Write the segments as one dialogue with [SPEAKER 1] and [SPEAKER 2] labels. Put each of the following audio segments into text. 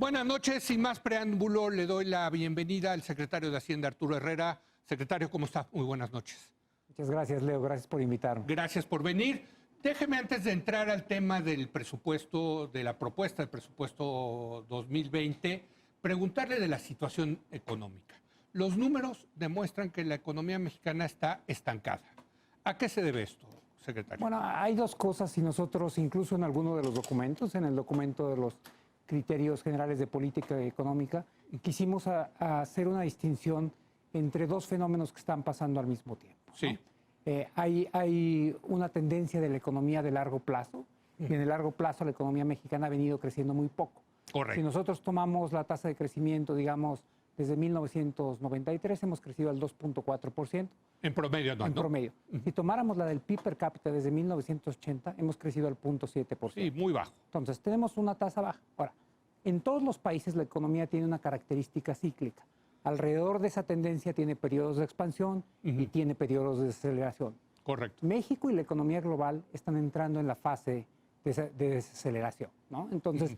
[SPEAKER 1] Buenas noches, sin más preámbulo, le doy la bienvenida al secretario de Hacienda, Arturo Herrera. Secretario, ¿cómo está? Muy buenas noches.
[SPEAKER 2] Muchas gracias, Leo. Gracias por invitarme.
[SPEAKER 1] Gracias por venir. Déjeme, antes de entrar al tema del presupuesto, de la propuesta del presupuesto 2020, preguntarle de la situación económica. Los números demuestran que la economía mexicana está estancada. ¿A qué se debe esto, secretario?
[SPEAKER 2] Bueno, hay dos cosas y nosotros, incluso en alguno de los documentos, en el documento de los criterios generales de política económica, quisimos hacer una distinción entre dos fenómenos que están pasando al mismo tiempo, ¿no?
[SPEAKER 1] Sí.
[SPEAKER 2] Hay una tendencia de la economía de largo plazo, y en el largo plazo la economía mexicana ha venido creciendo muy poco.
[SPEAKER 1] Correcto.
[SPEAKER 2] Si nosotros tomamos la tasa de crecimiento, digamos, desde 1993 hemos crecido al 2.4%.
[SPEAKER 1] En promedio, ¿no?
[SPEAKER 2] En promedio. Si tomáramos la del PIB per cápita desde 1980, hemos crecido al 0.7%.
[SPEAKER 1] Sí, muy bajo.
[SPEAKER 2] Entonces, tenemos una tasa baja. Ahora, en todos los países la economía tiene una característica cíclica. Alrededor de esa tendencia tiene periodos de expansión y tiene periodos de desaceleración.
[SPEAKER 1] Correcto.
[SPEAKER 2] México y la economía global están entrando en la fase de desaceleración, ¿no? Entonces,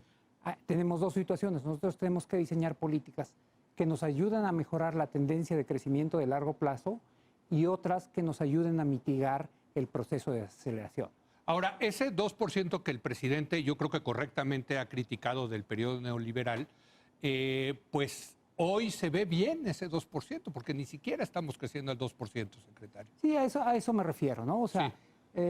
[SPEAKER 2] tenemos dos situaciones. Nosotros tenemos que diseñar políticas que nos ayuden a mejorar la tendencia de crecimiento de largo plazo y otras que nos ayuden a mitigar el proceso de desaceleración.
[SPEAKER 1] Ahora, ese 2% que el presidente, yo creo que correctamente ha criticado del periodo neoliberal, pues hoy se ve bien ese 2%, porque ni siquiera estamos creciendo al 2%, secretario.
[SPEAKER 2] Sí, a eso me refiero, ¿no? O sea,
[SPEAKER 1] Sí.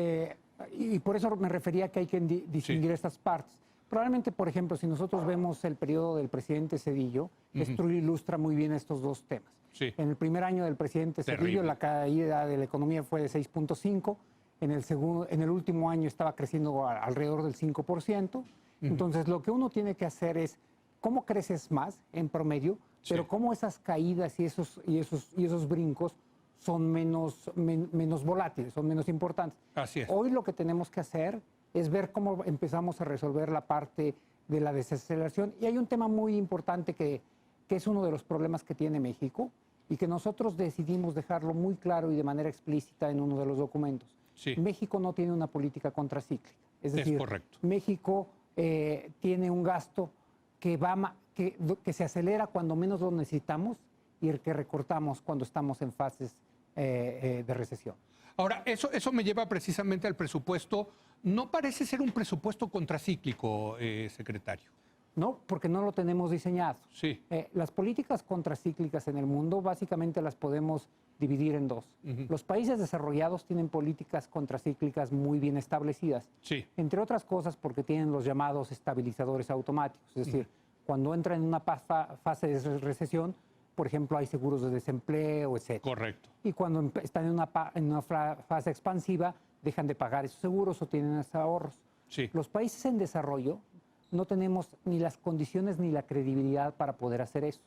[SPEAKER 2] Y por eso me refería a que hay que distinguir estas partes. Probablemente, por ejemplo, si nosotros vemos el periodo del presidente Zedillo, esto ilustra muy bien estos dos temas.
[SPEAKER 1] Sí.
[SPEAKER 2] En el primer año del presidente Zedillo, la caída de la economía fue de 6.5%. En el último año estaba creciendo alrededor del 5%. Entonces, lo que uno tiene que hacer es cómo creces más en promedio, pero cómo esas caídas y esos brincos son menos volátiles, son menos importantes.
[SPEAKER 1] Así es.
[SPEAKER 2] Hoy lo que tenemos que hacer es ver cómo empezamos a resolver la parte de la desaceleración. Y hay un tema muy importante que es uno de los problemas que tiene México y que nosotros decidimos dejarlo muy claro y de manera explícita en uno de los documentos.
[SPEAKER 1] Sí.
[SPEAKER 2] México no tiene una política contracíclica. Es decir,
[SPEAKER 1] correcto.
[SPEAKER 2] México tiene un gasto que se acelera cuando menos lo necesitamos y el que recortamos cuando estamos en fases de recesión.
[SPEAKER 1] Ahora, eso me lleva precisamente al presupuesto. No parece ser un presupuesto contracíclico, secretario.
[SPEAKER 2] No, porque no lo tenemos diseñado.
[SPEAKER 1] Sí.
[SPEAKER 2] Las políticas contracíclicas en el mundo básicamente las podemos dividir en dos. Los países desarrollados tienen políticas contracíclicas muy bien establecidas.
[SPEAKER 1] Sí.
[SPEAKER 2] Entre otras cosas porque tienen los llamados estabilizadores automáticos. Es decir, cuando entran en una fase de recesión, por ejemplo, hay seguros de desempleo, etc.
[SPEAKER 1] Correcto.
[SPEAKER 2] Y cuando están en una fase expansiva, dejan de pagar esos seguros o tienen esos ahorros.
[SPEAKER 1] Sí.
[SPEAKER 2] Los países en desarrollo no tenemos ni las condiciones ni la credibilidad para poder hacer eso.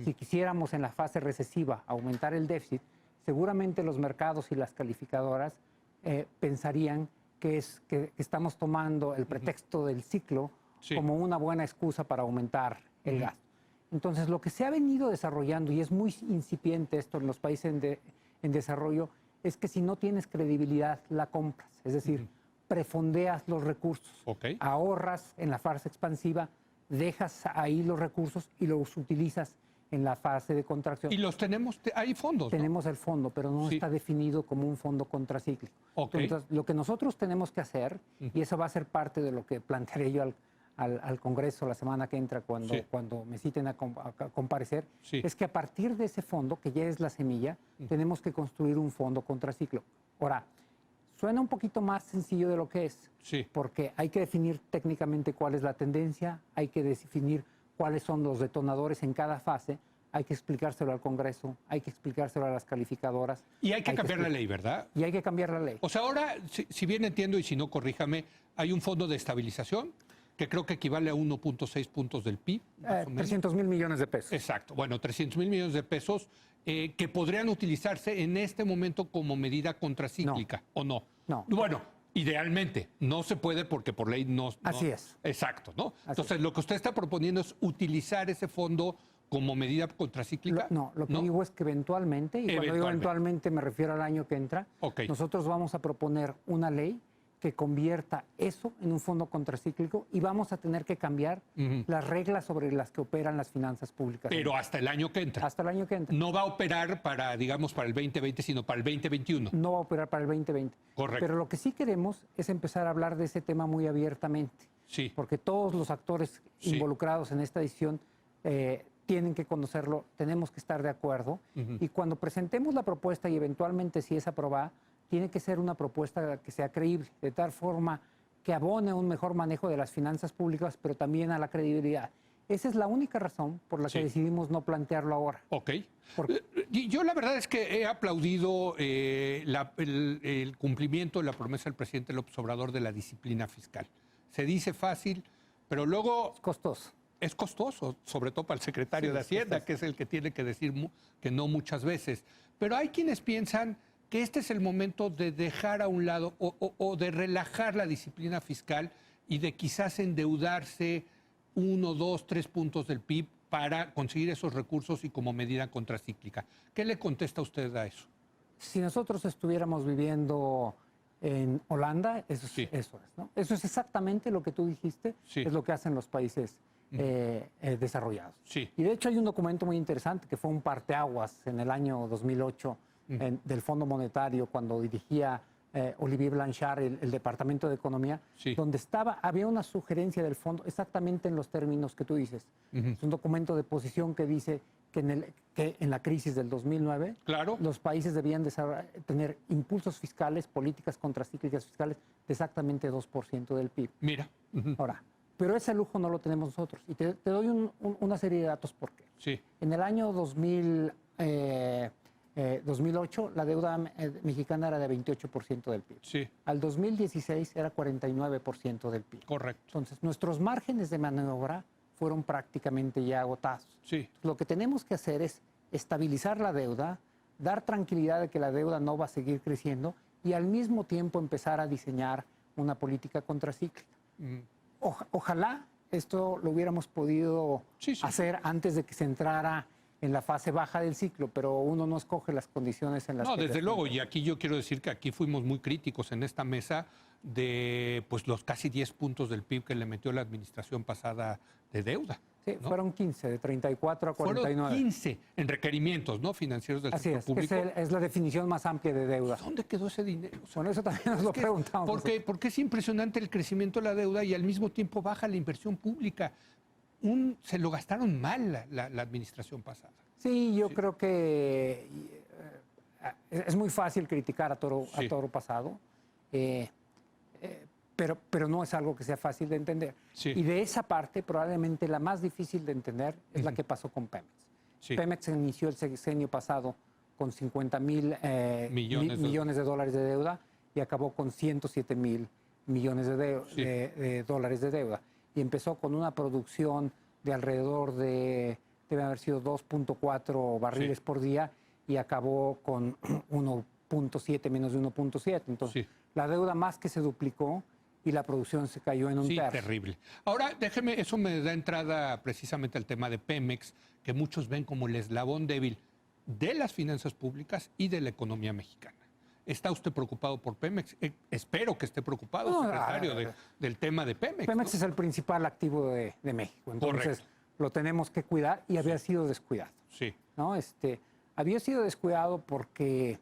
[SPEAKER 2] Si quisiéramos en la fase recesiva aumentar el déficit, seguramente los mercados y las calificadoras pensarían que estamos tomando el pretexto del ciclo como una buena excusa para aumentar el gasto. Entonces, lo que se ha venido desarrollando, y es muy incipiente esto en los países en desarrollo, es que si no tienes credibilidad, la compras. Es decir, prefondeas los recursos, ahorras en la fase expansiva, dejas ahí los recursos y los utilizas en la fase de contracción.
[SPEAKER 1] Y los tenemos, hay fondos, ¿no?
[SPEAKER 2] Tenemos el fondo, pero no está definido como un fondo contracíclico. Entonces, lo que nosotros tenemos que hacer, y eso va a ser parte de lo que plantearé yo al Congreso la semana que entra cuando me citen a comparecer, es que a partir de ese fondo, que ya es la semilla, tenemos que construir un fondo contracíclico. Ahora, suena un poquito más sencillo de lo que es, porque hay que definir técnicamente cuál es la tendencia, hay que definir cuáles son los detonadores en cada fase, hay que explicárselo al Congreso, hay que explicárselo a las calificadoras.
[SPEAKER 1] Y hay que cambiar la ley, ¿verdad?
[SPEAKER 2] Y hay que cambiar la ley.
[SPEAKER 1] O sea, ahora, si bien entiendo, y si no, corríjame, hay un fondo de estabilización que creo que equivale a 1.6 puntos del PIB.
[SPEAKER 2] 300,000 millones de pesos.
[SPEAKER 1] Exacto. Bueno, 300,000 millones de pesos que podrían utilizarse en este momento como medida contracíclica, ¿o no?
[SPEAKER 2] No.
[SPEAKER 1] Bueno, idealmente. No se puede porque por ley no...
[SPEAKER 2] Así es.
[SPEAKER 1] Exacto, ¿no? Entonces, lo que usted está proponiendo es utilizar ese fondo como medida contracíclica.
[SPEAKER 2] Lo que digo es que eventualmente, y cuando digo eventualmente me refiero al año que entra, nosotros vamos a proponer una ley que convierta eso en un fondo contracíclico y vamos a tener que cambiar las reglas sobre las que operan las finanzas públicas.
[SPEAKER 1] Pero hasta el año que entra.
[SPEAKER 2] Hasta el año que entra.
[SPEAKER 1] No va a operar para, digamos, para el 2020, sino para el 2021.
[SPEAKER 2] No va a operar para el 2020.
[SPEAKER 1] Correcto.
[SPEAKER 2] Pero lo que sí queremos es empezar a hablar de ese tema muy abiertamente.
[SPEAKER 1] Sí.
[SPEAKER 2] Porque todos los actores involucrados en esta decisión tienen que conocerlo, tenemos que estar de acuerdo. Y cuando presentemos la propuesta y eventualmente si es aprobada, tiene que ser una propuesta que sea creíble, de tal forma que abone a un mejor manejo de las finanzas públicas, pero también a la credibilidad. Esa es la única razón por la que decidimos no plantearlo ahora.
[SPEAKER 1] Ok. Yo la verdad es que he aplaudido el cumplimiento de la promesa del presidente López Obrador de la disciplina fiscal. Se dice fácil, pero luego...
[SPEAKER 2] Es costoso.
[SPEAKER 1] Es costoso, sobre todo para el secretario de Hacienda, que es el que tiene que decir que no muchas veces. Pero hay quienes piensan que este es el momento de dejar a un lado o de relajar la disciplina fiscal y de quizás endeudarse 1, 2, 3 puntos del PIB para conseguir esos recursos y como medida contracíclica. ¿Qué le contesta usted a eso?
[SPEAKER 2] Si nosotros estuviéramos viviendo en Holanda, eso es, ¿no? Eso es exactamente lo que tú dijiste, es lo que hacen los países desarrollados.
[SPEAKER 1] Sí.
[SPEAKER 2] Y de hecho hay un documento muy interesante que fue un parteaguas en el año 2008 del Fondo Monetario cuando dirigía Olivier Blanchard el Departamento de Economía, donde había una sugerencia del fondo exactamente en los términos que tú dices. Es un documento de posición que dice que en la crisis del 2009 los países debían tener impulsos fiscales, políticas contracíclicas fiscales de exactamente 2% del PIB.
[SPEAKER 1] Mira.
[SPEAKER 2] Ahora, pero ese lujo no lo tenemos nosotros. Y te doy una serie de datos por qué.
[SPEAKER 1] Sí.
[SPEAKER 2] En el año 2008, la deuda mexicana era de 28% del PIB.
[SPEAKER 1] Sí.
[SPEAKER 2] Al 2016 era 49% del PIB.
[SPEAKER 1] Correcto.
[SPEAKER 2] Entonces, nuestros márgenes de maniobra fueron prácticamente ya agotados.
[SPEAKER 1] Sí.
[SPEAKER 2] Lo que tenemos que hacer es estabilizar la deuda, dar tranquilidad de que la deuda no va a seguir creciendo y al mismo tiempo empezar a diseñar una política contracíclica. Ojalá esto lo hubiéramos podido hacer antes de que se entrara en la fase baja del ciclo, pero uno no escoge las condiciones en las que...
[SPEAKER 1] No, desde luego, y aquí yo quiero decir que aquí fuimos muy críticos en esta mesa de pues los casi 10 puntos del PIB que le metió la administración pasada de deuda.
[SPEAKER 2] Sí,
[SPEAKER 1] ¿no?
[SPEAKER 2] fueron 15, de 34 a 49.
[SPEAKER 1] Fueron 15 en requerimientos, ¿no? Financieros del sector público.
[SPEAKER 2] Así es la definición más amplia de deuda.
[SPEAKER 1] ¿Dónde quedó ese dinero? O sea,
[SPEAKER 2] bueno, eso también nos lo preguntamos.
[SPEAKER 1] Porque es impresionante el crecimiento de la deuda y al mismo tiempo baja la inversión pública. Se lo gastaron mal la administración pasada.
[SPEAKER 2] Sí, yo creo que es muy fácil criticar a toro pasado, pero no es algo que sea fácil de entender.
[SPEAKER 1] Sí.
[SPEAKER 2] Y de esa parte, probablemente la más difícil de entender es la que pasó con Pemex.
[SPEAKER 1] Sí.
[SPEAKER 2] Pemex inició el sexenio pasado con 50,000 millones de dólares de deuda y acabó con 107,000 millones de dólares de deuda. Y empezó con una producción de alrededor de, debe haber sido 2.4 barriles por día y acabó con 1.7, menos de 1.7. Entonces, la deuda más que se duplicó y la producción se cayó en un tercio.
[SPEAKER 1] Sí, terrible. Ahora, déjeme, eso me da entrada precisamente al tema de Pemex, que muchos ven como el eslabón débil de las finanzas públicas y de la economía mexicana. ¿Está usted preocupado por Pemex? Espero que esté preocupado, secretario, del tema de Pemex.
[SPEAKER 2] Pemex es el principal activo de México, entonces lo tenemos que cuidar y había sido descuidado.
[SPEAKER 1] Sí.
[SPEAKER 2] ¿No? Había sido descuidado porque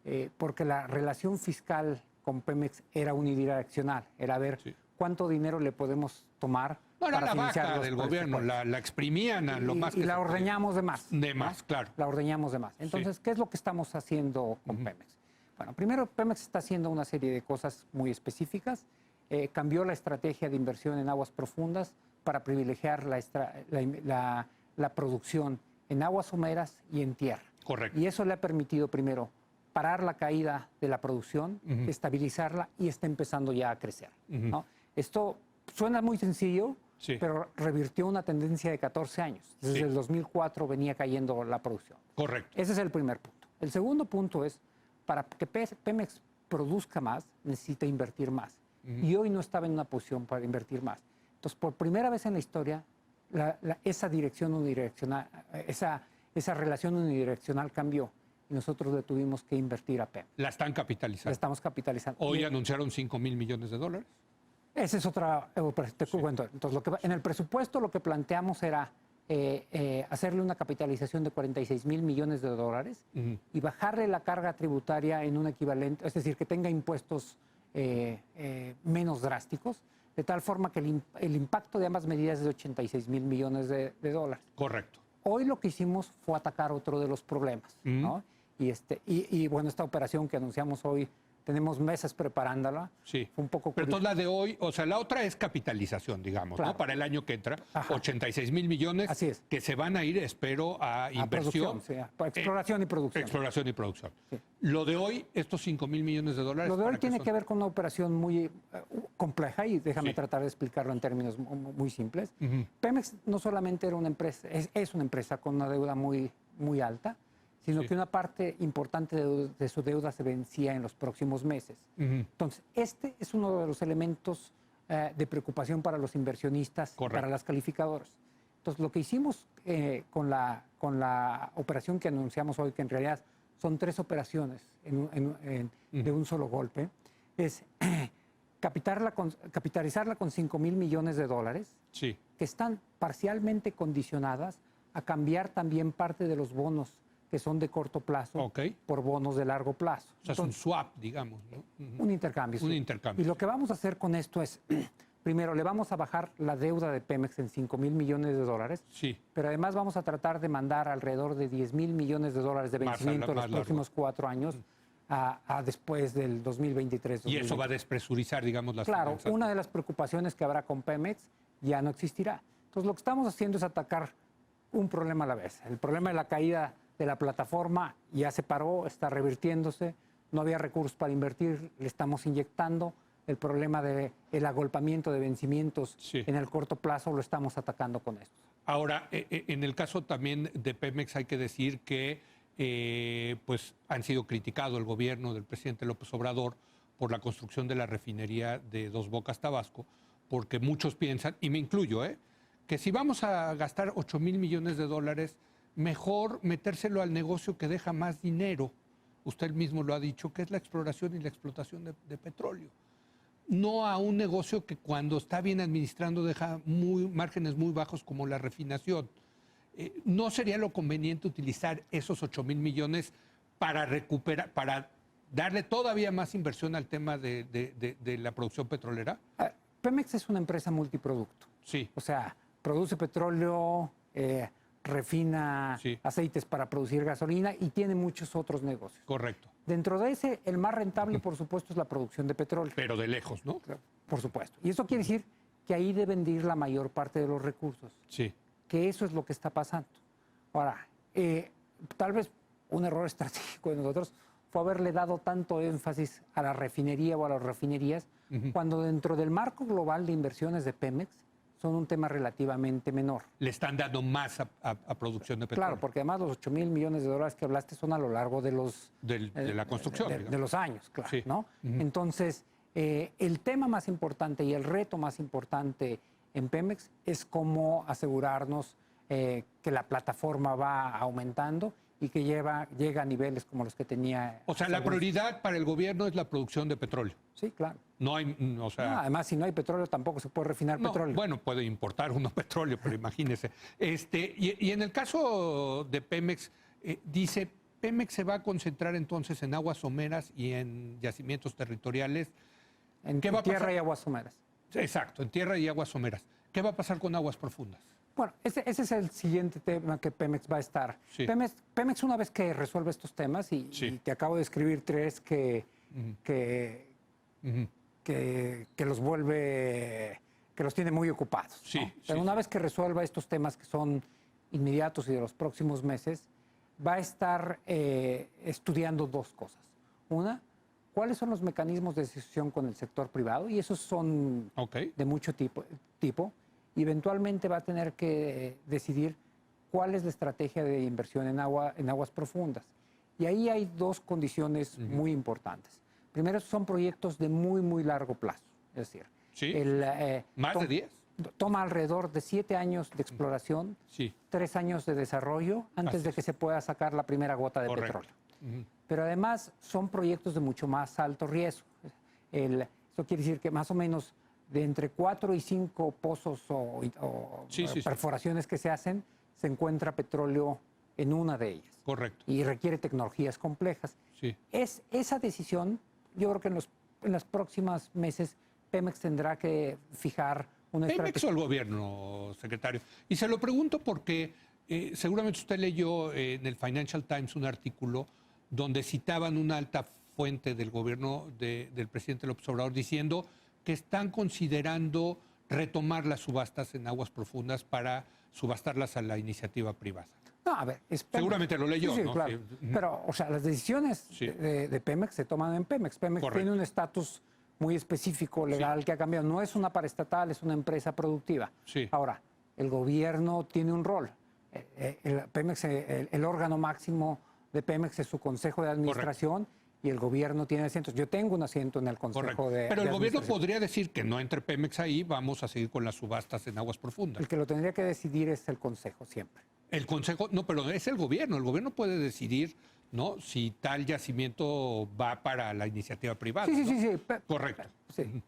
[SPEAKER 2] la relación fiscal con Pemex era unidireccional, era ver cuánto dinero le podemos tomar
[SPEAKER 1] para
[SPEAKER 2] financiar
[SPEAKER 1] la vaca
[SPEAKER 2] los
[SPEAKER 1] del gobierno, la exprimían a lo más que
[SPEAKER 2] y la ordeñamos de más.
[SPEAKER 1] De más, claro.
[SPEAKER 2] La ordeñamos de más. Entonces, ¿qué es lo que estamos haciendo con Pemex? Bueno, primero, Pemex está haciendo una serie de cosas muy específicas. Cambió la estrategia de inversión en aguas profundas para privilegiar la producción en aguas someras y en tierra.
[SPEAKER 1] Correcto.
[SPEAKER 2] Y eso le ha permitido, primero, parar la caída de la producción, estabilizarla y está empezando ya a crecer, ¿no? Esto suena muy sencillo, pero revirtió una tendencia de 14 años. Desde el 2004 venía cayendo la producción.
[SPEAKER 1] Correcto.
[SPEAKER 2] Ese es el primer punto. El segundo punto es, para que Pemex produzca más, necesita invertir más. Y hoy no estaba en una posición para invertir más. Entonces, por primera vez en la historia, esa dirección unidireccional, esa relación unidireccional cambió. y nosotros le tuvimos que invertir a Pemex.
[SPEAKER 1] La están
[SPEAKER 2] La
[SPEAKER 1] capitalizando.
[SPEAKER 2] estamos capitalizando.
[SPEAKER 1] Hoy
[SPEAKER 2] Y
[SPEAKER 1] anunciaron 5,000 millones de dólares.
[SPEAKER 2] esa es otra, te cuento. Entonces, en el presupuesto lo que planteamos era hacerle una capitalización de 46,000 millones de dólares y bajarle la carga tributaria en un equivalente, es decir, que tenga impuestos menos drásticos, de tal forma que el impacto de ambas medidas es de 86,000 millones de dólares.
[SPEAKER 1] Correcto.
[SPEAKER 2] Hoy lo que hicimos fue atacar otro de los problemas, ¿no? Y bueno, esta operación que anunciamos hoy, tenemos meses preparándola.
[SPEAKER 1] Sí.
[SPEAKER 2] Fue un poco
[SPEAKER 1] Pero
[SPEAKER 2] curioso.
[SPEAKER 1] entonces la de hoy, o sea, la otra es capitalización, digamos,
[SPEAKER 2] Claro.
[SPEAKER 1] ¿no? Para el año que entra,
[SPEAKER 2] Ajá.
[SPEAKER 1] 86,000 millones
[SPEAKER 2] Así es.
[SPEAKER 1] que se van a ir, espero, a inversión.
[SPEAKER 2] producción, sí, a exploración y producción.
[SPEAKER 1] Exploración y producción.
[SPEAKER 2] Sí.
[SPEAKER 1] Lo de hoy, estos 5,000 millones de dólares.
[SPEAKER 2] Lo de hoy
[SPEAKER 1] ¿para qué
[SPEAKER 2] tiene
[SPEAKER 1] son?
[SPEAKER 2] que ver con una operación muy compleja y déjame
[SPEAKER 1] Sí.
[SPEAKER 2] tratar de explicarlo en términos muy simples.
[SPEAKER 1] Ujú.
[SPEAKER 2] Pemex no solamente era una empresa, es una empresa con una deuda muy, muy alta, sino
[SPEAKER 1] Sí.
[SPEAKER 2] que una parte importante de su deuda se vencía en los próximos meses.
[SPEAKER 1] Ujú.
[SPEAKER 2] Entonces, este es uno de los elementos de preocupación para los inversionistas,
[SPEAKER 1] Correcto.
[SPEAKER 2] para las calificadoras. Entonces, lo que hicimos con la operación que anunciamos hoy, que en realidad son 3 operaciones de un solo golpe, es capitalizarla con 5,000 millones de dólares,
[SPEAKER 1] Sí.
[SPEAKER 2] que están parcialmente condicionadas a cambiar también parte de los bonos que son de corto plazo
[SPEAKER 1] Ok.
[SPEAKER 2] por bonos de largo plazo.
[SPEAKER 1] O sea, es un
[SPEAKER 2] Entonces,
[SPEAKER 1] swap, digamos, ¿no? Ujú.
[SPEAKER 2] un intercambio.
[SPEAKER 1] Un
[SPEAKER 2] sí.
[SPEAKER 1] intercambio.
[SPEAKER 2] Y lo que vamos a hacer con esto es, primero, le vamos a bajar la deuda de Pemex en 5,000 millones de dólares,
[SPEAKER 1] Sí.
[SPEAKER 2] pero además vamos a tratar de mandar alrededor de 10,000 millones de dólares de
[SPEAKER 1] Más
[SPEAKER 2] vencimiento en
[SPEAKER 1] más
[SPEAKER 2] los
[SPEAKER 1] largo.
[SPEAKER 2] próximos 4 años a después del 2023.
[SPEAKER 1] Y eso va a despresurizar, digamos, las
[SPEAKER 2] Claro,
[SPEAKER 1] finanzas.
[SPEAKER 2] una de las preocupaciones que habrá con Pemex ya no existirá. Entonces, lo que estamos haciendo es atacar un problema a la vez. El problema de la caída de la plataforma ya se paró, está revirtiéndose, no había recursos para invertir, le estamos inyectando. El problema del agolpamiento de vencimientos
[SPEAKER 1] Sí.
[SPEAKER 2] en el corto plazo lo estamos atacando con esto.
[SPEAKER 1] Ahora, en el caso también de Pemex hay que decir que pues han sido criticado el gobierno del presidente López Obrador por la construcción de la refinería de Dos Bocas, Tabasco, porque muchos piensan, y me incluyo, que si vamos a gastar 8,000 millones de dólares, mejor metérselo al negocio que deja más dinero. Usted mismo lo ha dicho, que es la exploración y la explotación de petróleo. No a un negocio que cuando está bien administrando deja márgenes muy bajos como la refinación. ¿No sería lo conveniente utilizar esos 8,000 millones para recuperar, para darle todavía más inversión al tema de la producción petrolera?
[SPEAKER 2] Pemex es una empresa multiproducto.
[SPEAKER 1] Sí.
[SPEAKER 2] O sea, produce petróleo, refina
[SPEAKER 1] Sí.
[SPEAKER 2] aceites para producir gasolina y tiene muchos otros negocios.
[SPEAKER 1] Correcto.
[SPEAKER 2] Dentro de ese, el más rentable, por supuesto, es la producción de petróleo.
[SPEAKER 1] Pero de lejos, ¿no?
[SPEAKER 2] Por supuesto. Y eso quiere decir que ahí deben de ir la mayor parte de los recursos,
[SPEAKER 1] Sí.
[SPEAKER 2] que eso es lo que está pasando. Ahora, tal vez un error estratégico de nosotros fue haberle dado tanto énfasis a la refinería o a las refinerías, cuando dentro del marco global de inversiones de Pemex son un tema relativamente menor.
[SPEAKER 1] Le están dando más a producción de petróleo.
[SPEAKER 2] Claro, porque además los 8,000 millones de dólares que hablaste son a lo largo de los...
[SPEAKER 1] De la construcción.
[SPEAKER 2] de
[SPEAKER 1] digamos.
[SPEAKER 2] los años, claro,
[SPEAKER 1] Sí.
[SPEAKER 2] ¿no? Entonces, el tema más importante y el reto más importante en Pemex es cómo asegurarnos que la plataforma va aumentando y que llega a niveles como los que tenía...
[SPEAKER 1] O sea, la prioridad para el gobierno es la producción de petróleo.
[SPEAKER 2] Sí, claro.
[SPEAKER 1] No hay, o sea...
[SPEAKER 2] No, además, si no hay petróleo, tampoco se puede refinar
[SPEAKER 1] No,
[SPEAKER 2] petróleo.
[SPEAKER 1] bueno, puede importar uno petróleo, pero imagínese. Y en el caso de Pemex, dice, Pemex se va a concentrar entonces en aguas someras y en yacimientos territoriales.
[SPEAKER 2] En
[SPEAKER 1] ¿Qué va a
[SPEAKER 2] tierra
[SPEAKER 1] pasar?
[SPEAKER 2] y aguas someras.
[SPEAKER 1] Exacto, en tierra y aguas someras. ¿Qué va a pasar con aguas profundas?
[SPEAKER 2] Bueno, ese es el siguiente tema que Pemex va a estar.
[SPEAKER 1] Sí.
[SPEAKER 2] Pemex una vez que resuelve estos temas, y te acabo de escribir 3 que los vuelve, que los tiene muy ocupados.
[SPEAKER 1] Sí,
[SPEAKER 2] ¿no?
[SPEAKER 1] sí,
[SPEAKER 2] Pero una
[SPEAKER 1] sí.
[SPEAKER 2] vez que resuelva estos temas que son inmediatos y de los próximos meses, va a estar estudiando 2 cosas. Una, ¿cuáles son los mecanismos de decisión con el sector privado? Y esos son
[SPEAKER 1] Ok.
[SPEAKER 2] de mucho tipo. Y eventualmente va a tener que decidir cuál es la estrategia de inversión en aguas profundas. Y ahí hay 2 condiciones muy importantes. Primero, son proyectos de muy, muy largo plazo. Es decir,
[SPEAKER 1] Sí. ¿Más de 10?
[SPEAKER 2] Toma alrededor de 7 años de exploración,
[SPEAKER 1] Sí.
[SPEAKER 2] 3 años de desarrollo antes
[SPEAKER 1] Así
[SPEAKER 2] de
[SPEAKER 1] es.
[SPEAKER 2] que se pueda sacar la primera gota de
[SPEAKER 1] Correcto.
[SPEAKER 2] petróleo. Pero además son proyectos de mucho más alto riesgo. Eso quiere decir que más o menos de entre 4 y 5 pozos o perforaciones que se hacen, se encuentra petróleo en una de ellas.
[SPEAKER 1] Correcto.
[SPEAKER 2] Y requiere tecnologías complejas.
[SPEAKER 1] Sí.
[SPEAKER 2] Esa decisión, yo creo que en los próximos meses Pemex tendrá que fijar una
[SPEAKER 1] ¿Pemex
[SPEAKER 2] estrategia.
[SPEAKER 1] o el gobierno, secretario? Y se lo pregunto porque seguramente usted leyó en el Financial Times un artículo donde citaban una alta fuente del gobierno del presidente López Obrador diciendo que están considerando retomar las subastas en aguas profundas para subastarlas a la iniciativa privada.
[SPEAKER 2] No, a ver,
[SPEAKER 1] Seguramente lo leyó,
[SPEAKER 2] sí,
[SPEAKER 1] ¿no?
[SPEAKER 2] Claro.
[SPEAKER 1] Sí.
[SPEAKER 2] Pero, o sea, las decisiones
[SPEAKER 1] Sí.
[SPEAKER 2] de Pemex se toman en Pemex. Pemex
[SPEAKER 1] Correcto.
[SPEAKER 2] tiene un estatus muy específico, legal, que ha cambiado. No es una paraestatal, es una empresa productiva.
[SPEAKER 1] Sí.
[SPEAKER 2] Ahora, el gobierno tiene un rol. Pemex, el órgano máximo de Pemex es su consejo de administración. Y el gobierno tiene asientos. Yo tengo un asiento en el Consejo
[SPEAKER 1] Correcto.
[SPEAKER 2] de
[SPEAKER 1] Pero el gobierno
[SPEAKER 2] Administración.
[SPEAKER 1] podría decir que no entre Pemex ahí, vamos a seguir con las subastas en aguas profundas.
[SPEAKER 2] El que lo tendría que decidir es el Consejo siempre.
[SPEAKER 1] El Consejo, no, pero es el gobierno puede decidir, ¿no? Si tal yacimiento va para la iniciativa privada.
[SPEAKER 2] Sí, sí,
[SPEAKER 1] ¿no?
[SPEAKER 2] sí, sí.
[SPEAKER 1] Correcto.
[SPEAKER 2] Sí.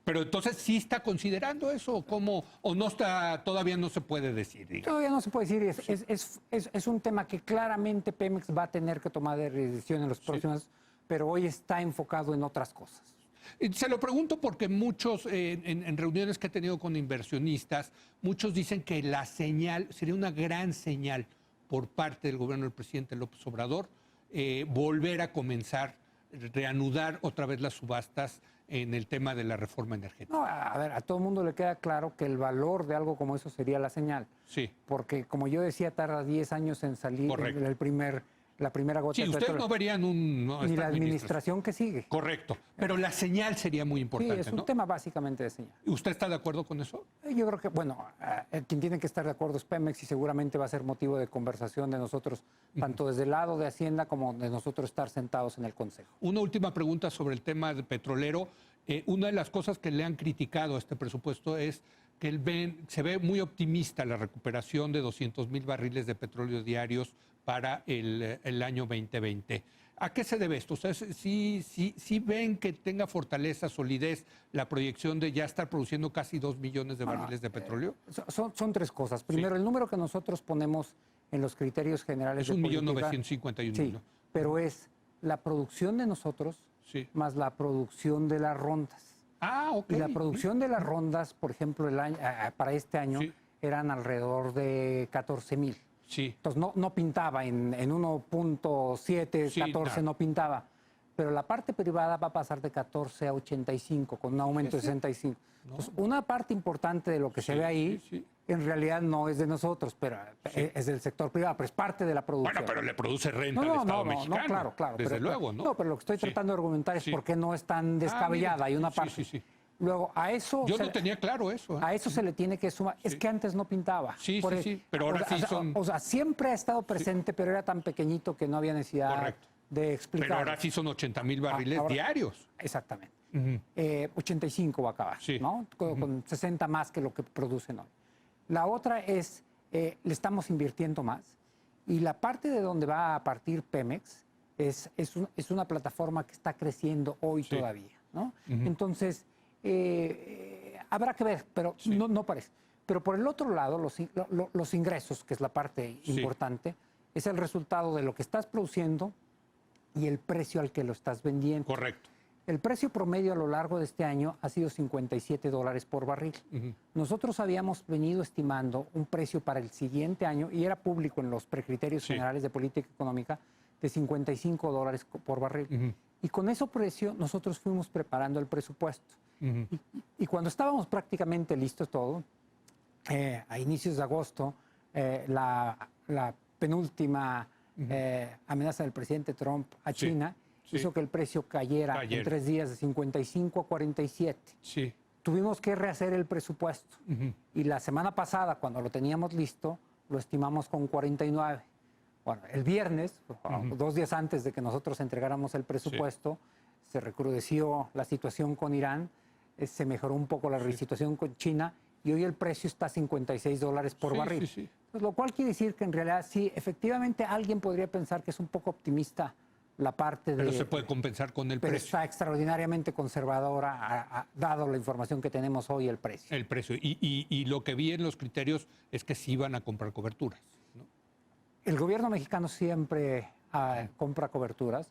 [SPEAKER 1] Pero entonces, ¿sí está considerando eso? ¿Cómo? ¿O no está, todavía no se puede decir? Digamos?
[SPEAKER 2] Todavía no se puede decir. Es un tema que claramente Pemex va a tener que tomar de decisión en los próximos, pero hoy está enfocado en otras cosas.
[SPEAKER 1] Se lo pregunto porque muchos, en reuniones que he tenido con inversionistas, muchos dicen que la señal, sería una gran señal por parte del gobierno del presidente López Obrador, volver a comenzar, reanudar otra vez las subastas en el tema de la reforma energética.
[SPEAKER 2] No, a ver, a todo el mundo le queda claro que el valor de algo como eso sería la señal.
[SPEAKER 1] Sí.
[SPEAKER 2] Porque, como yo decía, tarda 10 años en salir la primera gota
[SPEAKER 1] Sí,
[SPEAKER 2] de
[SPEAKER 1] ustedes
[SPEAKER 2] petróleo.
[SPEAKER 1] no verían
[SPEAKER 2] Ni la administración que sigue.
[SPEAKER 1] Correcto. Pero la señal sería muy
[SPEAKER 2] Sí,
[SPEAKER 1] importante,
[SPEAKER 2] es un
[SPEAKER 1] ¿no?
[SPEAKER 2] tema básicamente de señal.
[SPEAKER 1] ¿Usted está de acuerdo con eso?
[SPEAKER 2] Yo creo que, bueno, quien tiene que estar de acuerdo es Pemex y seguramente va a ser motivo de conversación de nosotros, tanto desde el lado de Hacienda como de nosotros estar sentados en el Consejo.
[SPEAKER 1] Una última pregunta sobre el tema petrolero. Una de las cosas que le han criticado a este presupuesto es que se ve muy optimista la recuperación de 200,000 barriles de petróleo diarios para el año 2020. ¿A qué se debe esto? ¿Ustedes sí ven que tenga fortaleza, solidez la proyección de ya estar produciendo casi 2 millones de barriles de petróleo?
[SPEAKER 2] Son tres cosas. Primero, el número que nosotros ponemos en los criterios generales
[SPEAKER 1] Es
[SPEAKER 2] de política.
[SPEAKER 1] 1,951,000.
[SPEAKER 2] Sí, pero es la producción de nosotros
[SPEAKER 1] Sí.
[SPEAKER 2] más la producción de las rondas.
[SPEAKER 1] Ah, ok.
[SPEAKER 2] Y la producción de las rondas, por ejemplo, para este año,
[SPEAKER 1] Sí.
[SPEAKER 2] eran alrededor de 14,000.
[SPEAKER 1] Sí.
[SPEAKER 2] Entonces no pintaba, en 1.7,
[SPEAKER 1] Sí,
[SPEAKER 2] 14
[SPEAKER 1] no.
[SPEAKER 2] no pintaba. Pero la parte privada va a pasar de 14 a 85, con un aumento de 65. Entonces, una parte importante de lo que se
[SPEAKER 1] Sí,
[SPEAKER 2] ve ahí,
[SPEAKER 1] sí, sí.
[SPEAKER 2] en realidad no es de nosotros, pero es del sector privado, pero es parte de la producción.
[SPEAKER 1] Bueno, pero le produce renta al Estado mexicano.
[SPEAKER 2] claro.
[SPEAKER 1] Desde luego, ¿no?
[SPEAKER 2] No, pero lo que estoy
[SPEAKER 1] Sí.
[SPEAKER 2] tratando de argumentar es
[SPEAKER 1] Sí.
[SPEAKER 2] por qué no es tan descabellada.
[SPEAKER 1] mira.
[SPEAKER 2] Hay una
[SPEAKER 1] Sí,
[SPEAKER 2] parte.
[SPEAKER 1] sí.
[SPEAKER 2] Luego, a eso...
[SPEAKER 1] Yo no tenía claro eso.
[SPEAKER 2] A eso se le tiene que sumar. Es que antes no pintaba.
[SPEAKER 1] Sí,
[SPEAKER 2] Por
[SPEAKER 1] sí,
[SPEAKER 2] el-
[SPEAKER 1] sí, pero ahora sí son...
[SPEAKER 2] O sea, siempre ha estado presente, pero era tan pequeñito que no había necesidad
[SPEAKER 1] Correcto.
[SPEAKER 2] de explicar.
[SPEAKER 1] Pero ahora sí son 80,000 barriles
[SPEAKER 2] ahora-
[SPEAKER 1] diarios.
[SPEAKER 2] Exactamente.
[SPEAKER 1] Ujú.
[SPEAKER 2] 85 va a acabar,
[SPEAKER 1] Sí.
[SPEAKER 2] ¿no? Con 60 más que lo que producen hoy. La otra es, le estamos invirtiendo más. Y la parte de donde va a partir Pemex es una plataforma que está creciendo hoy
[SPEAKER 1] Sí.
[SPEAKER 2] todavía, ¿no? Entonces, habrá que ver, pero
[SPEAKER 1] Sí.
[SPEAKER 2] no parece. Pero por el otro lado, los ingresos, que es la parte
[SPEAKER 1] Sí.
[SPEAKER 2] importante, es el resultado de lo que estás produciendo y el precio al que lo estás vendiendo.
[SPEAKER 1] Correcto.
[SPEAKER 2] El precio promedio a lo largo de este año ha sido $57 por barril.
[SPEAKER 1] Ujú.
[SPEAKER 2] Nosotros habíamos venido estimando un precio para el siguiente año, y era público en los precriterios
[SPEAKER 1] Sí.
[SPEAKER 2] generales de política económica, de $55 por barril.
[SPEAKER 1] Ujú.
[SPEAKER 2] Y con ese precio nosotros fuimos preparando el presupuesto.
[SPEAKER 1] Ujú.
[SPEAKER 2] Y cuando estábamos prácticamente listos todo, a inicios de agosto, la penúltima amenaza del presidente Trump a
[SPEAKER 1] Sí,
[SPEAKER 2] China
[SPEAKER 1] sí.
[SPEAKER 2] hizo que el precio cayera en 3 días de 55 a 47.
[SPEAKER 1] Sí.
[SPEAKER 2] Tuvimos que rehacer el presupuesto.
[SPEAKER 1] Ujú.
[SPEAKER 2] Y la semana pasada, cuando lo teníamos listo, lo estimamos con 49. Bueno, el viernes, 2 días antes de que nosotros entregáramos el presupuesto, se recrudeció la situación con Irán, se mejoró un poco la situación con China, y hoy el precio está a $56 por
[SPEAKER 1] Sí,
[SPEAKER 2] barril.
[SPEAKER 1] sí, sí.
[SPEAKER 2] Pues, lo cual quiere decir que en realidad sí, efectivamente alguien podría pensar que es un poco optimista la parte
[SPEAKER 1] Pero
[SPEAKER 2] de...
[SPEAKER 1] se puede compensar con el
[SPEAKER 2] pero
[SPEAKER 1] precio.
[SPEAKER 2] está extraordinariamente conservadora, dado la información que tenemos hoy, el precio.
[SPEAKER 1] El precio. Y lo que vi en los criterios es que sí van a comprar coberturas, ¿no?
[SPEAKER 2] El gobierno mexicano siempre compra coberturas,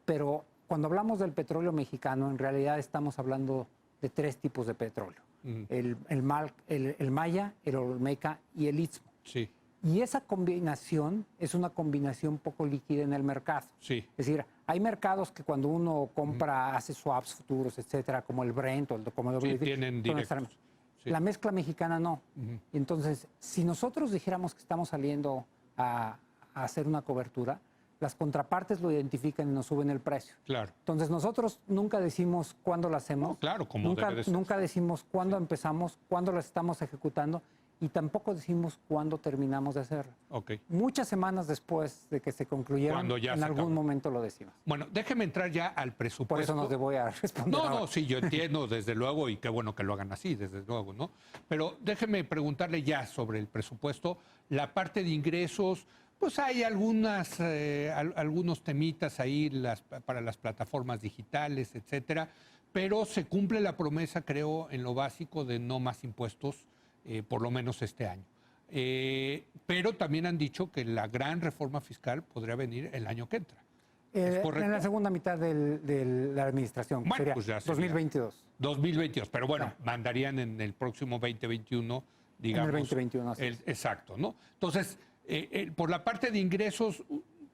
[SPEAKER 2] pero cuando hablamos del petróleo mexicano, en realidad estamos hablando de 3 tipos de petróleo. El Maya, el Olmeca y el Istmo.
[SPEAKER 1] Sí,
[SPEAKER 2] Y esa combinación es una combinación poco líquida en el mercado.
[SPEAKER 1] sí.
[SPEAKER 2] Es decir, hay mercados que cuando uno compra, hace swaps futuros, etcétera, como el Brent o como el
[SPEAKER 1] Sí,
[SPEAKER 2] WTI,
[SPEAKER 1] tienen
[SPEAKER 2] son
[SPEAKER 1] directos.
[SPEAKER 2] extremas.
[SPEAKER 1] Sí.
[SPEAKER 2] La mezcla mexicana no. Y entonces, si nosotros dijéramos que estamos saliendo a hacer una cobertura, las contrapartes lo identifican y nos suben el precio.
[SPEAKER 1] Claro.
[SPEAKER 2] Entonces, nosotros nunca decimos cuándo lo hacemos.
[SPEAKER 1] No, claro, como debe de ser.
[SPEAKER 2] Nunca decimos cuándo empezamos, cuándo las estamos ejecutando y tampoco decimos cuándo terminamos de hacerlo.
[SPEAKER 1] Ok.
[SPEAKER 2] Muchas semanas después de que se concluyeron,
[SPEAKER 1] Cuando ya
[SPEAKER 2] en
[SPEAKER 1] se
[SPEAKER 2] algún
[SPEAKER 1] acabó.
[SPEAKER 2] momento lo decimos.
[SPEAKER 1] Bueno, déjeme entrar ya al presupuesto.
[SPEAKER 2] Por eso no te voy a responder
[SPEAKER 1] No,
[SPEAKER 2] ahora.
[SPEAKER 1] no, sí, yo entiendo, desde luego, y qué bueno que lo hagan así, desde luego, ¿no? Pero déjeme preguntarle ya sobre el presupuesto. La parte de ingresos, pues hay algunos temitas ahí para las plataformas digitales, etcétera, pero se cumple la promesa, creo, en lo básico de no más impuestos, por lo menos este año. Pero también han dicho que la gran reforma fiscal podría venir el año que entra. ¿Es correcto?
[SPEAKER 2] En la segunda mitad de la administración,
[SPEAKER 1] Bueno,
[SPEAKER 2] sería
[SPEAKER 1] pues ya sería
[SPEAKER 2] 2022.
[SPEAKER 1] 2022, pero bueno,
[SPEAKER 2] Claro.
[SPEAKER 1] mandarían en el próximo 2021, digamos.
[SPEAKER 2] En el 2021, así es.
[SPEAKER 1] Exacto, ¿no? Entonces, por la parte de ingresos,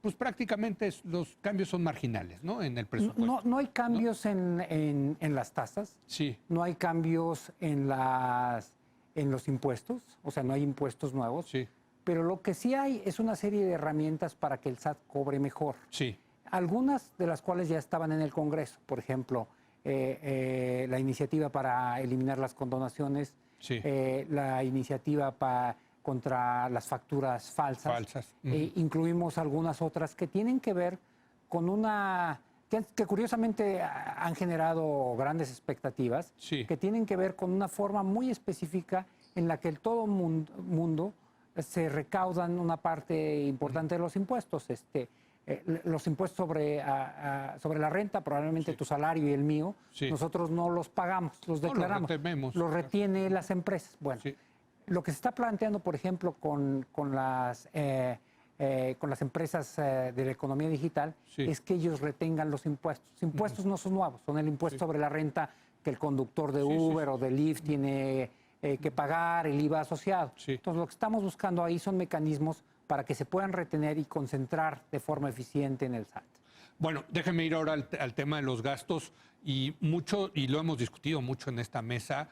[SPEAKER 1] pues prácticamente los cambios son marginales, ¿no? En el presupuesto.
[SPEAKER 2] No hay cambios en las tasas,
[SPEAKER 1] Sí,
[SPEAKER 2] no hay cambios en los impuestos, o sea, no hay impuestos nuevos,
[SPEAKER 1] sí,
[SPEAKER 2] pero lo que sí hay es una serie de herramientas para que el SAT cobre mejor.
[SPEAKER 1] sí,
[SPEAKER 2] Algunas de las cuales ya estaban en el Congreso, por ejemplo, la iniciativa para eliminar las condonaciones,
[SPEAKER 1] sí.
[SPEAKER 2] la iniciativa contra las facturas falsas.
[SPEAKER 1] Falsas.
[SPEAKER 2] Incluimos algunas otras que tienen que ver con que curiosamente han generado grandes expectativas,
[SPEAKER 1] Sí.
[SPEAKER 2] que tienen que ver con una forma muy específica en la que todo mundo se recaudan una parte importante de los impuestos. Los impuestos sobre la renta, probablemente
[SPEAKER 1] Sí.
[SPEAKER 2] tu salario y el mío,
[SPEAKER 1] Sí.
[SPEAKER 2] nosotros no los pagamos, los declaramos.
[SPEAKER 1] retenemos.
[SPEAKER 2] Los retiene las empresas. Bueno,
[SPEAKER 1] Sí.
[SPEAKER 2] lo que se está planteando, por ejemplo, con las empresas de la economía digital,
[SPEAKER 1] Sí.
[SPEAKER 2] es que ellos retengan los impuestos. Los impuestos no son nuevos, son el impuesto
[SPEAKER 1] Sí.
[SPEAKER 2] sobre la renta que el conductor de
[SPEAKER 1] Sí, sí,
[SPEAKER 2] Uber o de Lyft tiene que pagar, el IVA asociado.
[SPEAKER 1] Sí.
[SPEAKER 2] Entonces, lo que estamos buscando ahí son mecanismos para que se puedan retener y concentrar de forma eficiente en el SAT.
[SPEAKER 1] Bueno, déjeme ir ahora al tema de los gastos y lo hemos discutido mucho en esta mesa.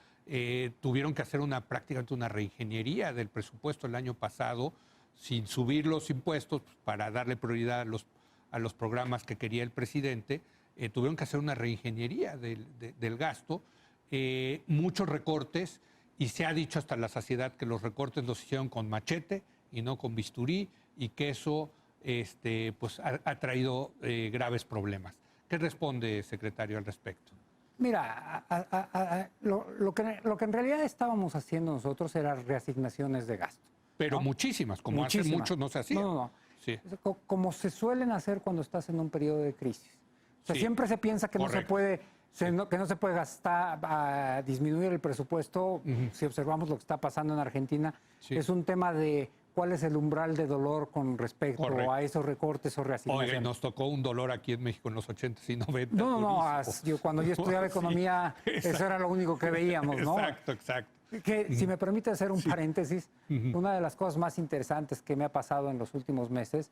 [SPEAKER 1] Tuvieron que hacer prácticamente una reingeniería del presupuesto el año pasado sin subir los impuestos para darle prioridad a los programas que quería el presidente. Tuvieron que hacer una reingeniería del gasto, muchos recortes, y se ha dicho hasta la saciedad que los recortes los hicieron con machete y no con bisturí, y que eso pues ha traído graves problemas. ¿Qué responde, secretario, al respecto?
[SPEAKER 2] Mira, lo que en realidad estábamos haciendo nosotros era reasignaciones de gasto.
[SPEAKER 1] Pero
[SPEAKER 2] ¿no?
[SPEAKER 1] muchísimas, como hace
[SPEAKER 2] Muchísimas.
[SPEAKER 1] mucho no se hacía.
[SPEAKER 2] No.
[SPEAKER 1] Sí.
[SPEAKER 2] Como se suelen hacer cuando estás en un periodo de crisis. O sea,
[SPEAKER 1] Sí.
[SPEAKER 2] siempre se piensa que
[SPEAKER 1] Correcto.
[SPEAKER 2] que no se puede gastar, disminuir el presupuesto. Si observamos lo que está pasando en Argentina,
[SPEAKER 1] Sí.
[SPEAKER 2] es un tema de cuál es el umbral de dolor con respecto
[SPEAKER 1] Correcto.
[SPEAKER 2] a esos recortes o reasignaciones.
[SPEAKER 1] Oiga, nos tocó un dolor aquí en México en los 80s y 90s.
[SPEAKER 2] No,
[SPEAKER 1] durísimo.
[SPEAKER 2] cuando yo estudiaba
[SPEAKER 1] Sí,
[SPEAKER 2] economía, eso
[SPEAKER 1] exacto.
[SPEAKER 2] era lo único que veíamos, ¿no?
[SPEAKER 1] Exacto.
[SPEAKER 2] Que, si me permite hacer un paréntesis, una de las cosas más interesantes que me ha pasado en los últimos meses,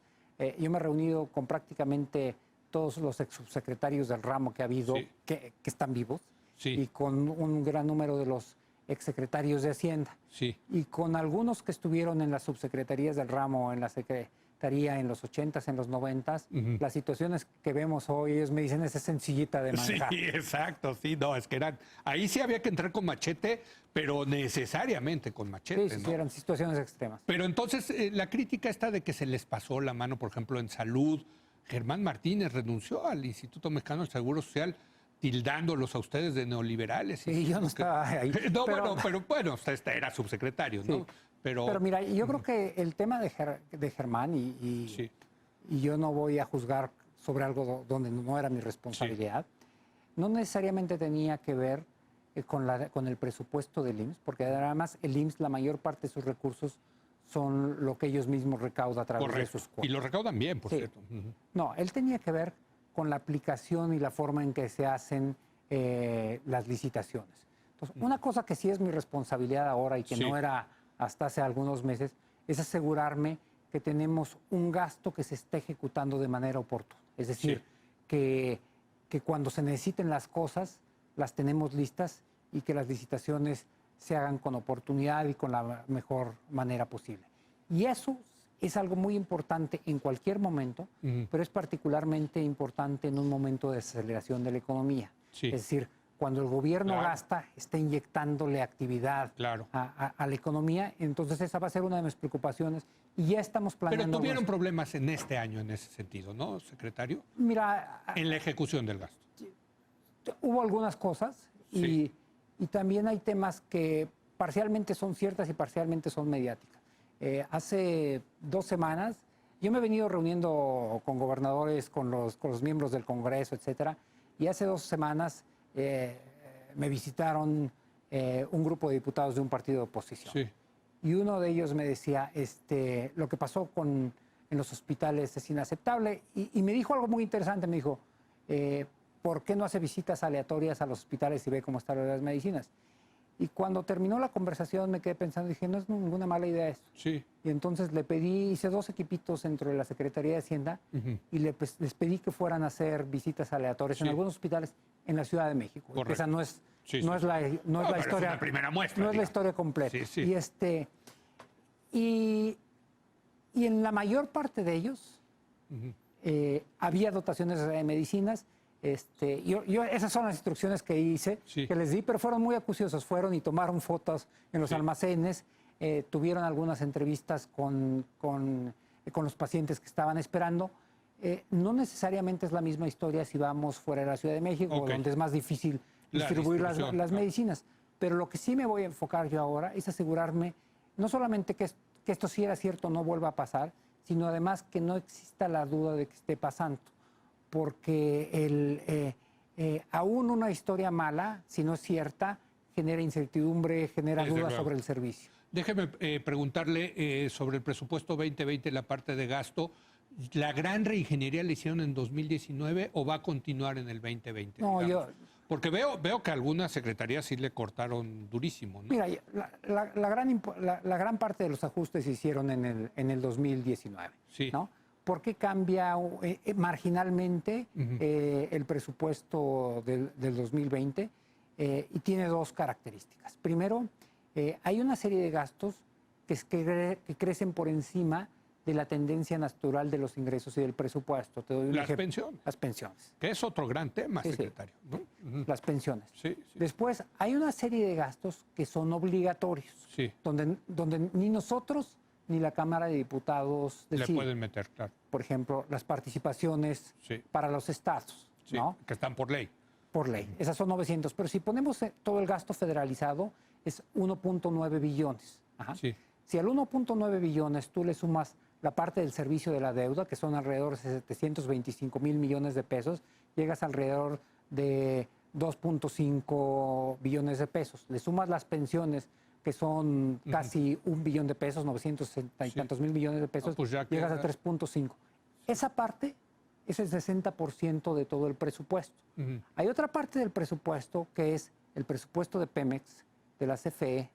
[SPEAKER 2] yo me he reunido con prácticamente todos los exsubsecretarios del ramo que ha habido,
[SPEAKER 1] Sí.
[SPEAKER 2] que están vivos,
[SPEAKER 1] Sí.
[SPEAKER 2] y con un gran número de los exsecretarios de Hacienda,
[SPEAKER 1] Sí.
[SPEAKER 2] y con algunos que estuvieron en las subsecretarías del ramo, en la secretaría en los 80s, en los 90s, las situaciones que vemos hoy, ellos me dicen, esa es sencillita de
[SPEAKER 1] Sí,
[SPEAKER 2] manejar.
[SPEAKER 1] exacto, sí, no, es que ahí sí había que entrar con machete, pero necesariamente con machete,
[SPEAKER 2] Sí,
[SPEAKER 1] ¿no?
[SPEAKER 2] eran situaciones extremas.
[SPEAKER 1] Pero entonces la crítica está de que se les pasó la mano, por ejemplo, en salud. Germán Martínez renunció al Instituto Mexicano del Seguro Social tildándolos a ustedes de neoliberales.
[SPEAKER 2] Sí, yo no estaba ahí.
[SPEAKER 1] No,
[SPEAKER 2] pero,
[SPEAKER 1] bueno, usted era subsecretario, ¿no?
[SPEAKER 2] Sí. Pero mira, yo creo que el tema de Germán, y
[SPEAKER 1] Sí.
[SPEAKER 2] yo no voy a juzgar sobre algo donde no era mi responsabilidad. No necesariamente tenía que ver con el presupuesto del IMSS, porque además el IMSS, la mayor parte de sus recursos son lo que ellos mismos recaudan a través de sus cuotas.
[SPEAKER 1] Y lo recaudan bien, por
[SPEAKER 2] Sí.
[SPEAKER 1] cierto.
[SPEAKER 2] No, él tenía que ver con la aplicación y la forma en que se hacen las licitaciones. Entonces, una cosa que sí es mi responsabilidad ahora y que no era hasta hace algunos meses, es asegurarme que tenemos un gasto que se esté ejecutando de manera oportuna. Es decir, que cuando se necesiten las cosas, las tenemos listas y que las licitaciones se hagan con oportunidad y con la mejor manera posible. Y eso es algo muy importante en cualquier momento, pero es particularmente importante en un momento de desaceleración de la economía. Es decir, cuando el gobierno gasta, está inyectándole actividad a la economía, entonces esa va a ser una de mis preocupaciones y ya estamos planeando.
[SPEAKER 1] Pero tuvieron problemas en este año en ese sentido, ¿no, secretario?
[SPEAKER 2] Mira,
[SPEAKER 1] en la ejecución del gasto.
[SPEAKER 2] Hubo algunas cosas y también hay temas que parcialmente son ciertas y parcialmente son mediáticas. Hace 2 semanas yo me he venido reuniendo con gobernadores, con los miembros del Congreso, etcétera, y hace 2 semanas me visitaron un grupo de diputados de un partido de oposición.
[SPEAKER 1] Sí.
[SPEAKER 2] Y uno de ellos me decía, lo que pasó en los hospitales es inaceptable. Y me dijo algo muy interesante, me dijo, ¿por qué no hace visitas aleatorias a los hospitales y ve cómo están las medicinas? Y cuando terminó la conversación me quedé pensando, dije, no es ninguna mala idea esto.
[SPEAKER 1] Sí.
[SPEAKER 2] Y entonces le pedí, hice 2 equipitos dentro de la Secretaría de Hacienda y les pedí que fueran a hacer visitas aleatorias en algunos hospitales en la Ciudad de México. Esa no es, no es la historia.
[SPEAKER 1] Es una primera muestra.
[SPEAKER 2] No es la historia completa.
[SPEAKER 1] Sí.
[SPEAKER 2] Y en la mayor parte de ellos había dotaciones de medicinas. Esas son las instrucciones que hice, que les di, pero fueron muy acuciosos. Fueron y tomaron fotos en los almacenes, tuvieron algunas entrevistas con los pacientes que estaban esperando. No necesariamente es la misma historia si vamos fuera de la Ciudad de México, donde es más difícil distribuir las medicinas. Pero lo que sí me voy a enfocar yo ahora es asegurarme, no solamente que esto si era cierto no vuelva a pasar, sino además que no exista la duda de que esté pasando. Porque aún una historia mala, si no es cierta, genera incertidumbre, genera dudas sobre el servicio.
[SPEAKER 1] Déjeme preguntarle sobre el presupuesto 2020, la parte de gasto. ¿La gran reingeniería la hicieron en 2019 o va a continuar en el 2020?
[SPEAKER 2] No,
[SPEAKER 1] porque veo que algunas secretarías sí le cortaron durísimo, ¿no?
[SPEAKER 2] Mira, la gran parte de los ajustes se hicieron en el 2019, ¿no? ¿Por qué cambia marginalmente el presupuesto del 2020? Y tiene 2 características. Primero, hay una serie de gastos que crecen por encima de la tendencia natural de los ingresos y del presupuesto. Te doy un ejemplo.
[SPEAKER 1] Pensiones.
[SPEAKER 2] Las pensiones.
[SPEAKER 1] Que es otro gran tema, secretario. ¿No?
[SPEAKER 2] Las pensiones.
[SPEAKER 1] Sí.
[SPEAKER 2] Después, hay una serie de gastos que son obligatorios, donde ni nosotros ni la Cámara de Diputados
[SPEAKER 1] le pueden meter, claro.
[SPEAKER 2] Por ejemplo, las participaciones para los estados, ¿no?
[SPEAKER 1] Que están por ley.
[SPEAKER 2] Por ley. Esas son 900. Pero si ponemos todo el gasto federalizado, es 1.9 billones. Si al 1.9 billones tú le sumas la parte del servicio de la deuda, que son alrededor de 725 mil millones de pesos, llegas alrededor de 2.5 billones de pesos. Le sumas las pensiones, que son casi 1 billón de pesos, 960 y tantos mil millones de pesos,
[SPEAKER 1] pues
[SPEAKER 2] llegas a 3.5. Esa parte es el 60% de todo el presupuesto. Hay otra parte del presupuesto que es el presupuesto de Pemex, de la CFE,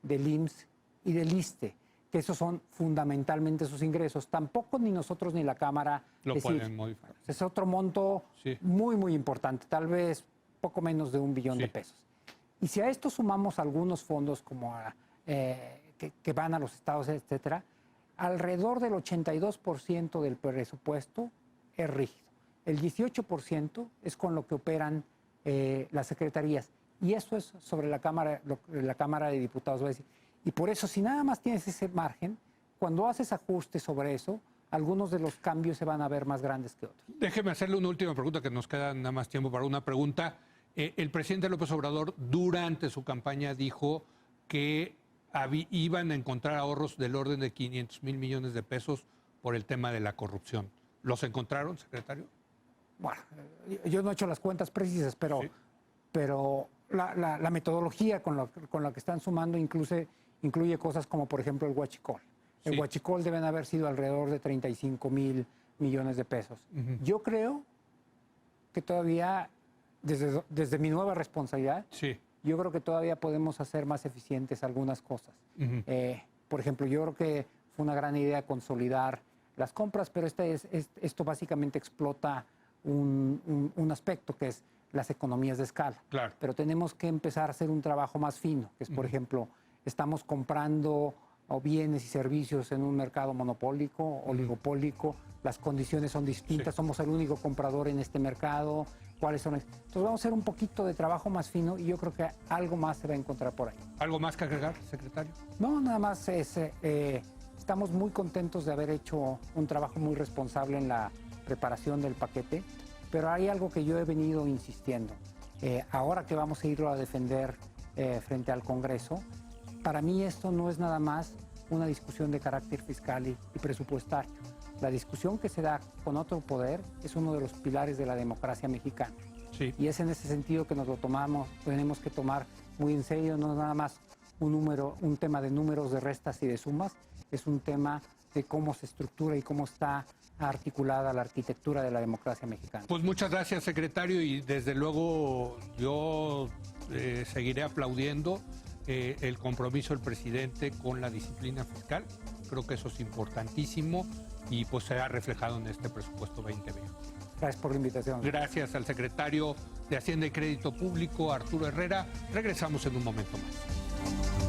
[SPEAKER 2] del IMSS y del ISSSTE, que esos son fundamentalmente sus ingresos. Tampoco ni nosotros ni la Cámara
[SPEAKER 1] lo pueden modificar.
[SPEAKER 2] Es otro monto muy, muy importante, tal vez poco menos de 1 billón de pesos. Y si a esto sumamos algunos fondos como que van a los estados, etcétera, alrededor del 82% del presupuesto es rígido. El 18% es con lo que operan las secretarías. Y eso es sobre la Cámara de Diputados. Va a decir. Y por eso, si nada más tienes ese margen, cuando haces ajustes sobre eso, algunos de los cambios se van a ver más grandes que otros.
[SPEAKER 1] Déjeme hacerle una última pregunta, que nos queda nada más tiempo para una pregunta. El presidente López Obrador, durante su campaña, dijo que iban a encontrar ahorros del orden de 500 mil millones de pesos por el tema de la corrupción. ¿Los encontraron, secretario?
[SPEAKER 2] bueno, yo no he hecho las cuentas precisas, pero,
[SPEAKER 1] Sí.
[SPEAKER 2] pero la metodología con la que están sumando incluye cosas como, por ejemplo, el huachicol. El
[SPEAKER 1] Sí.
[SPEAKER 2] huachicol deben haber sido alrededor de 35,000 millones de pesos. Yo creo que todavía, desde mi nueva responsabilidad,
[SPEAKER 1] Sí.
[SPEAKER 2] yo creo que todavía podemos hacer más eficientes algunas cosas. Por ejemplo, yo creo que fue una gran idea consolidar las compras, pero esto básicamente explota un aspecto que es las economías de escala.
[SPEAKER 1] Claro.
[SPEAKER 2] Pero tenemos que empezar a hacer un trabajo más fino, que es, por ejemplo, estamos comprando bienes y servicios en un mercado monopólico, oligopólico, las condiciones son distintas,
[SPEAKER 1] Sí.
[SPEAKER 2] somos el único comprador en este mercado, cuáles son. Entonces vamos a hacer un poquito de trabajo más fino y yo creo que algo más se va a encontrar por ahí.
[SPEAKER 1] ¿Algo más que agregar, secretario?
[SPEAKER 2] No, nada más estamos muy contentos de haber hecho un trabajo muy responsable en la preparación del paquete, pero hay algo que yo he venido insistiendo. Ahora que vamos a irlo a defender frente al Congreso, para mí esto no es nada más una discusión de carácter fiscal y presupuestario. La discusión que se da con otro poder es uno de los pilares de la democracia mexicana.
[SPEAKER 1] Sí.
[SPEAKER 2] Y es en ese sentido que nos lo tenemos que tomar muy en serio, no es nada más un tema de números, de restas y de sumas, es un tema de cómo se estructura y cómo está articulada la arquitectura de la democracia mexicana.
[SPEAKER 1] Pues muchas gracias, secretario, y desde luego yo seguiré aplaudiendo el compromiso del presidente con la disciplina fiscal. Creo que eso es importantísimo y pues será reflejado en este presupuesto 2020.
[SPEAKER 2] Gracias por la invitación.
[SPEAKER 1] Gracias al secretario de Hacienda y Crédito Público, Arturo Herrera. Regresamos en un momento más.